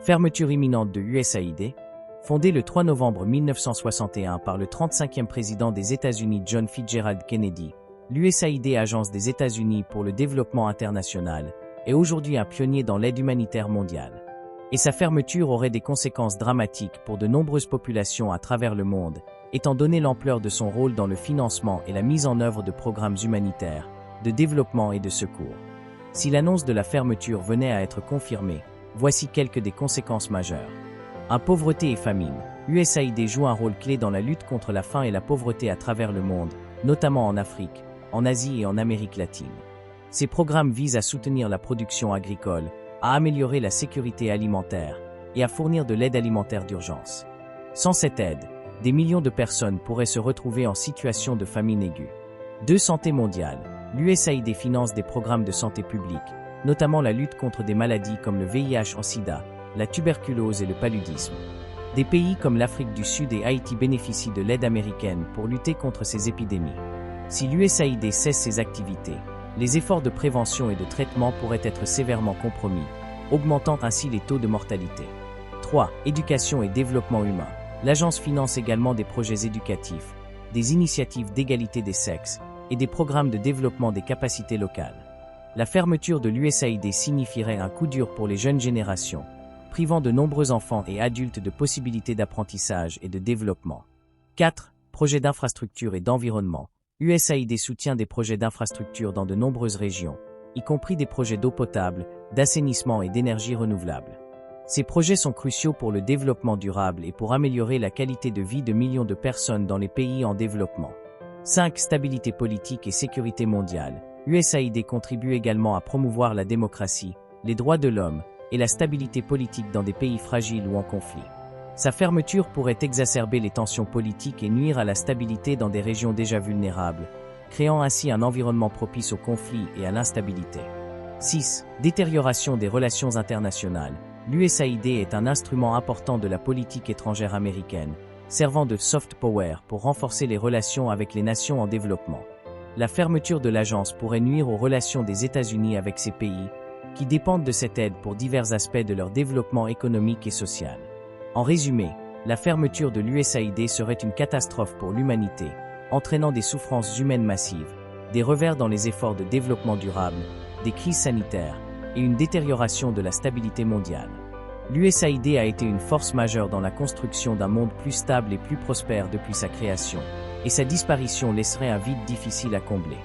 Fermeture imminente de USAID. Fondée le 3 novembre 1961 par le 35e président des États-Unis John Fitzgerald Kennedy, l'USAID, Agence des États-Unis pour le développement international, est aujourd'hui un pionnier dans l'aide humanitaire mondiale. Et sa fermeture aurait des conséquences dramatiques pour de nombreuses populations à travers le monde, étant donné l'ampleur de son rôle dans le financement et la mise en œuvre de programmes humanitaires, de développement et de secours. Si l'annonce de la fermeture venait à être confirmée, voici quelques des conséquences majeures. 1. Pauvreté et famine. USAID joue un rôle clé dans la lutte contre la faim et la pauvreté à travers le monde, notamment en Afrique, en Asie et en Amérique latine. Ces programmes visent à soutenir la production agricole, à améliorer la sécurité alimentaire et à fournir de l'aide alimentaire d'urgence. Sans cette aide, des millions de personnes pourraient se retrouver en situation de famine aiguë. 2. Santé mondiale. L'USAID finance des programmes de santé publique, notamment la lutte contre des maladies comme le VIH-Sida, la tuberculose et le paludisme. Des pays comme l'Afrique du Sud et Haïti bénéficient de l'aide américaine pour lutter contre ces épidémies. Si l'USAID cesse ses activités, les efforts de prévention et de traitement pourraient être sévèrement compromis, augmentant ainsi les taux de mortalité. 3. Éducation et développement humain. L'agence finance également des projets éducatifs, des initiatives d'égalité des sexes et des programmes de développement des capacités locales. La fermeture de l'USAID signifierait un coup dur pour les jeunes générations, privant de nombreux enfants et adultes de possibilités d'apprentissage et de développement. 4. Projets d'infrastructure et d'environnement. USAID soutient des projets d'infrastructure dans de nombreuses régions, y compris des projets d'eau potable, d'assainissement et d'énergie renouvelable. Ces projets sont cruciaux pour le développement durable et pour améliorer la qualité de vie de millions de personnes dans les pays en développement. 5. Stabilité politique et sécurité mondiale. USAID contribue également à promouvoir la démocratie, les droits de l'homme et la stabilité politique dans des pays fragiles ou en conflit. Sa fermeture pourrait exacerber les tensions politiques et nuire à la stabilité dans des régions déjà vulnérables, créant ainsi un environnement propice au conflit et à l'instabilité. 6. Détérioration des relations internationales. L'USAID est un instrument important de la politique étrangère américaine, servant de soft power pour renforcer les relations avec les nations en développement. La fermeture de l'agence pourrait nuire aux relations des États-Unis avec ces pays, qui dépendent de cette aide pour divers aspects de leur développement économique et social. En résumé, la fermeture de l'USAID serait une catastrophe pour l'humanité, entraînant des souffrances humaines massives, des revers dans les efforts de développement durable, des crises sanitaires et une détérioration de la stabilité mondiale. L'USAID a été une force majeure dans la construction d'un monde plus stable et plus prospère depuis sa création, et sa disparition laisserait un vide difficile à combler.